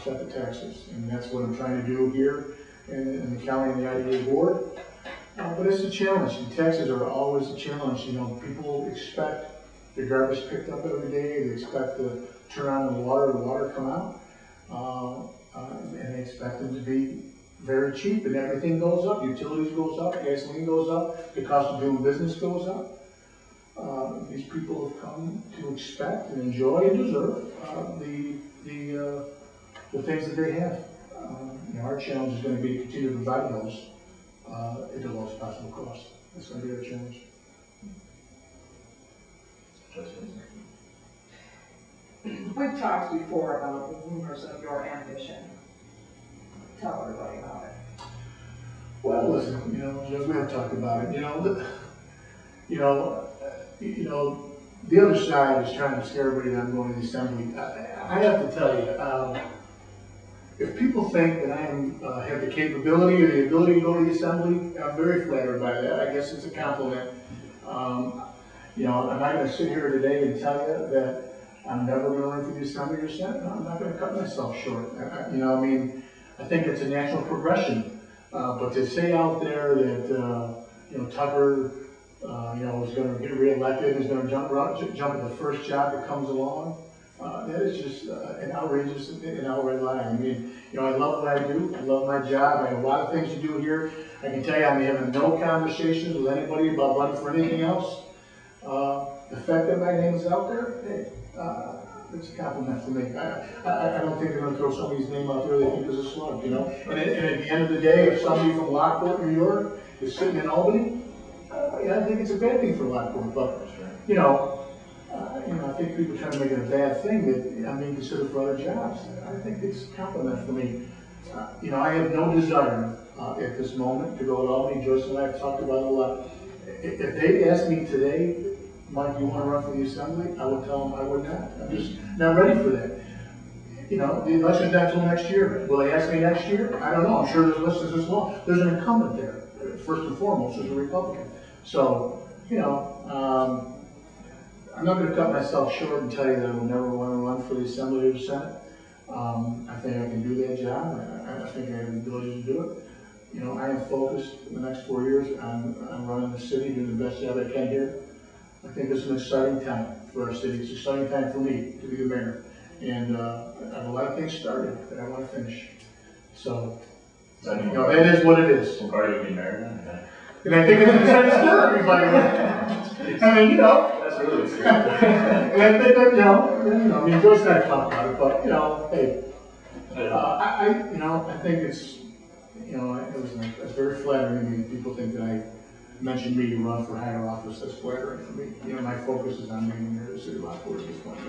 offset the taxes. And that's what I'm trying to do here in the county and the IDA board. But it's a challenge, and taxes are always a challenge. You know, people expect their garbage picked up every day, they expect to turn on the water come out, and they expect them to be very cheap, and everything goes up, utilities goes up, gasoline goes up, the cost of doing business goes up. These people have come to expect and enjoy and deserve the things that they have. You know, our challenge is going to be to continue to provide those at the lowest possible cost. That's going to be our challenge. We've talked before about the rumors of your ambition. Tell everybody about it. Well, listen, you know, we have talked about it. The other side is trying to scare everybody that I'm going to the assembly. I have to tell you, if people think that I have the capability or the ability to go to the assembly, I'm very flattered by that. I guess it's a compliment. You know, am I going to sit here today and tell you that I'm never going to run for the assembly or senate? No, I'm not going to cut myself short. You know, I mean, I think it's a natural progression. But to say out there that, you know, Tucker, you know, is going to get reelected, is going to jump at the first job that comes along, that is just an outrageous and outright lie. I mean, you know, I love what I do. I love my job. I have a lot of things to do here. I can tell you I'm having no conversations with anybody about running for anything else. The fact that my name is out there, hey, it's a compliment for me. I don't think they're going to throw somebody's name out there they think is a slug, you know. And at the end of the day, if somebody from Lockport, New York, is sitting in Albany, yeah, I think it's a bad thing for Lockport. But you know, I think people try to make it a bad thing that I'm being considered for other jobs. I think it's a compliment for me. You know, I have no desire at this moment to go to Albany. Joyce and I have talked about it a lot. If they asked me today, Mike, you want to run for the assembly? I would tell them I would not. I'm just not ready for that. You know, the election's not until next year. Will they ask me next year? I don't know. I'm sure there's lists as well. There's an incumbent there, first and foremost, as a Republican. So, you know, I'm not going to cut myself short and tell you that I will never want to run for the assembly or the senate. I think I can do that job. I think I have the ability to do it. You know, I am focused in the next 4 years on running the city, doing the best job I can here. I think it's an exciting time for our city. It's an exciting time for me to be the mayor. And I have a lot of things started that I want to finish. So, you know, that is what it is. What part of being mayor? And I think it's going to scare everybody. I mean, you know. That's really true. And I think that, you know, I mean, Joyce and I talked about it, but, you know, hey, I think it's, you know, it's very flattering to me. People think that I mentioned me to run for higher office. That's flattering for me. You know, my focus is on being mayor of the city of Lockport at this point.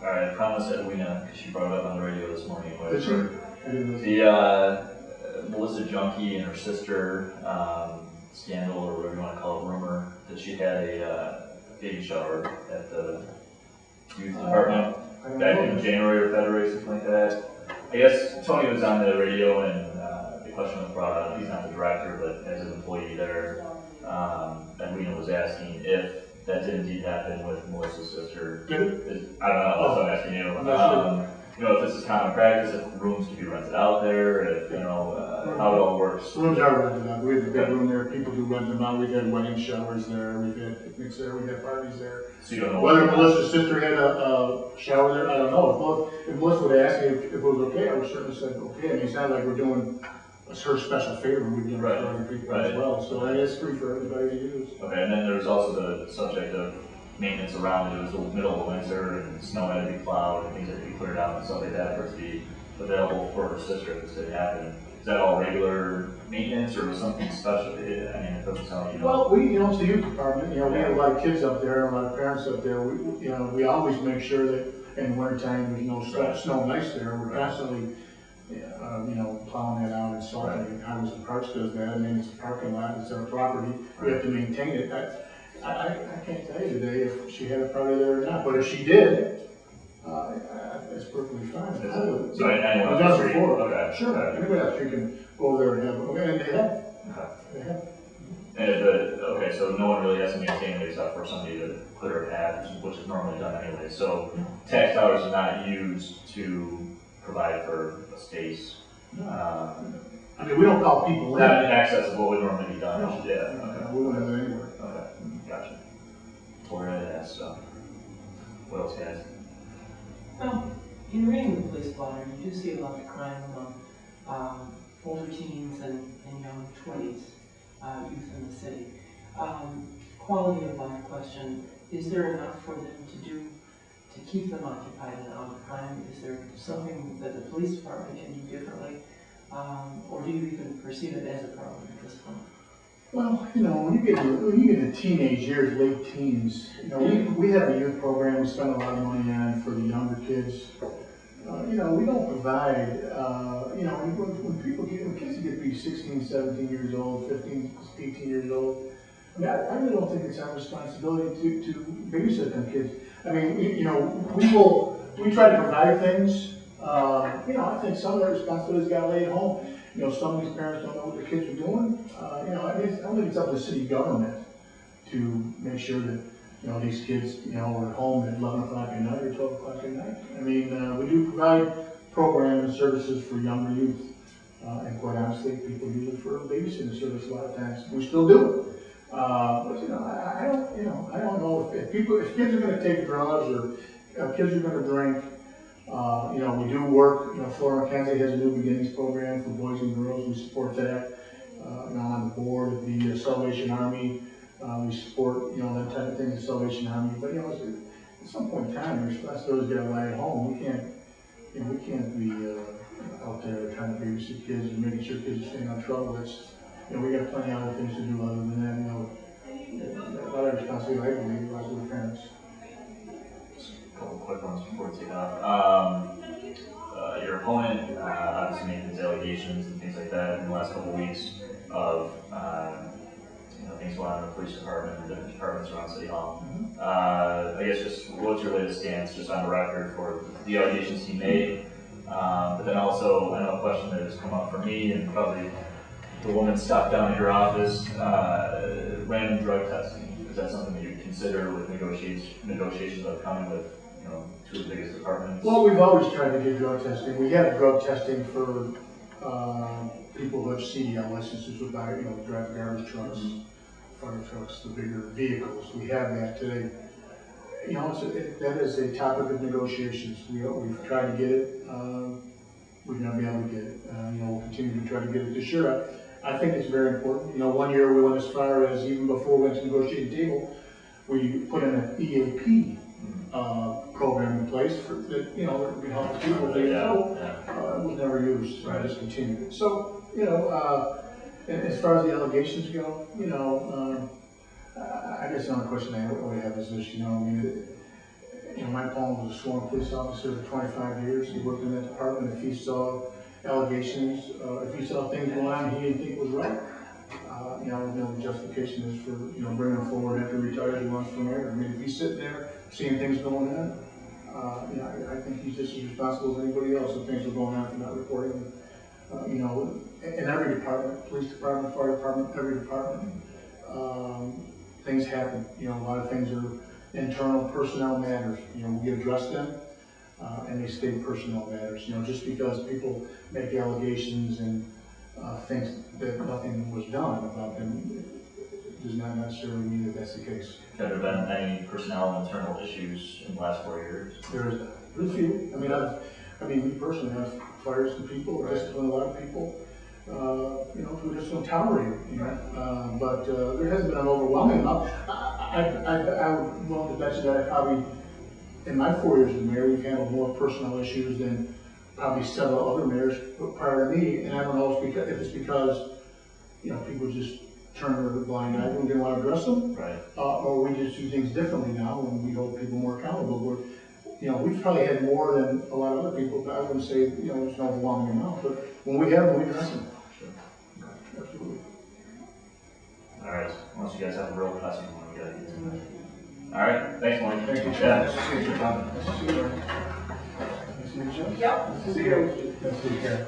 All right, I promised Edwina, because she brought it up on the radio this morning. Did she? I didn't listen. The Melissa Junkie and her sister scandal, or whatever you want to call it, rumor, that she had a baby shower at the youth department back in January or February, something like that. I guess Tony was on the radio and the question was brought up. He's not the director, but as an employee there, Edwina was asking if that did indeed happen with Melissa's sister. Did it? I don't know, that's what I'm asking you. You know, if this is common practice, if rooms can be rented out there, if, you know, how it all works. Rooms are rented out. We have a big room there. People do rent them out. We've had wedding showers there. We've had picnics there. We've had parties there. So you don't know whether Melissa's sister had a shower there, I don't know. If Melissa would ask me if it was okay, I would certainly say okay. I mean, it's not like we're doing her special favor. We've done it for other people as well. So that is free for everybody to use. Okay, and then there's also the subject of maintenance around it. It was the middle of winter and snow had to be plowed and things had to be cleared out and stuff like that for it to be available for her sister if this did happen. Is that all regular maintenance or was something special? I mean, it doesn't sound like, you know. Well, it's the youth department. You know, we have a lot of kids up there, a lot of parents up there. We always make sure that in wintertime there's no snow and ice there. We're constantly, plowing that out and salting it. Highways and Parks does that. I mean, it's a parking lot, it's our property. We have to maintain it. I can't tell you today if she had a party there or not, but if she did, it's perfectly fine. So anyone I've done it before. Okay. Sure. Anybody else, you can go over there and have it. Okay, and they have. Okay. They have. And so no one really has to maintain it except for somebody to clear a path, which is normally done anyway. So tax dollars are not used to provide for a space. I mean, we don't call people in. Not in excess of what would normally be done. No. Yeah. Okay. We wouldn't have it anywhere. Okay. Gotcha. Where it is, so. What else, guys? In reading the police blotter, you do see a lot of crime among older teens and young 20s, youth in the city. Quality of life question, is there enough for them to keep them occupied and out of crime? Is there something that the police department can do differently? Or do you even perceive it as a problem at this point? Well, you know, when you get into teenage years, late teens, you know, we have a youth program we spend a lot of money on for the younger kids. You know, we don't provide, you know, when kids get to be 16, 17 years old, 15, 18 years old, I mean, I really don't think it's our responsibility to babysit them kids. I mean, you know, we try to provide things. You know, I think some of their responsibilities got laid at home. You know, some of these parents don't know what their kids are doing. You know, I mean, I don't think it's up to the city government to make sure that, you know, these kids, you know, are at home at 11 o'clock at night or 12 o'clock at night. I mean, we do provide programs and services for younger youth. And quite honestly, people use it for babysitting service a lot of times. We still do it. But you know, I don't know if kids are going to take drugs or kids are going to drink. You know, we do work. You know, Florida Mackenzie has a New Beginnings program for boys and girls. We support that. You know, on the board of the Salvation Army, we support, you know, that type of thing, the Salvation Army. But you know, at some point in time, your responsibility's got to lie at home. We can't be out there trying to babysit kids and making sure kids are staying out of trouble. That's, you know, we got plenty of other things to do other than that. You know, a lot of responsibility, I believe, lies with the parents. A couple quick ones before we take off. Your opponent obviously made his allegations and things like that in the last couple of weeks of you know, things going on in the police department and different departments around City Hall. I guess just what's your latest stance, just on the record, for the allegations he made? But then also, I know a question that has come up for me and probably the woman stopped down at your office, random drug testing. Is that something that you consider with negotiations upcoming with, you know, two of the biggest departments? Well, we've always tried to do drug testing. We have drug testing for people who have CDL licenses who buy, you know, drive garbage trucks, fire trucks, the bigger vehicles. We have that today. You know, that is a topic of negotiations. We've tried to get it. We're going to be able to get it. You know, we'll continue to try to get it this year. I think it's very important. You know, one year we went as far as, even before we went to the negotiating table, we put in an EAP program in place for that, you know, that would help people. It was never used, so I just continued it. So, you know, as far as the allegations go, you know, I guess the only question I really have is this, you know, I mean, you know, my opponent was a sworn police officer for 25 years. He worked in that department. If he saw allegations, if he saw things going on he didn't think was right, you know, the justification is for, you know, bringing him forward after he retires and runs for mayor. I mean, if he's sitting there seeing things going on, you know, I think he's just as responsible as anybody else if things are going on for not reporting them. You know, in every department, police department, fire department, every department, things happen. You know, a lot of things are internal personnel matters. You know, we address them, and they stay personnel matters. You know, just because people make allegations and think that nothing was done about them does not necessarily mean that that's the case. Have there been any personnel and internal issues in the last 4 years? There's a few. I mean, me personally, I've fired some people, disciplined a lot of people. You know, who just don't tolerate it, you know. But there hasn't been an overwhelming amount. I'm willing to bet you that I probably, in my 4 years as mayor, we've handled more personnel issues than probably several other mayors prior to me. And I don't know if it's because, you know, people just turn their blind eye and didn't want to address them, right? Or we just do things differently now and we hold people more accountable. You know, we've probably had more than a lot of other people, but I wouldn't say, you know, it's an overwhelming amount. But when we have them, we address them. Sure. Absolutely. All right. Unless you guys have a real pressing one, we gotta get to that. All right. Thanks, Mike. Thank you. Yeah. Nice to see you. Nice to see you. Yep. See you. Take care.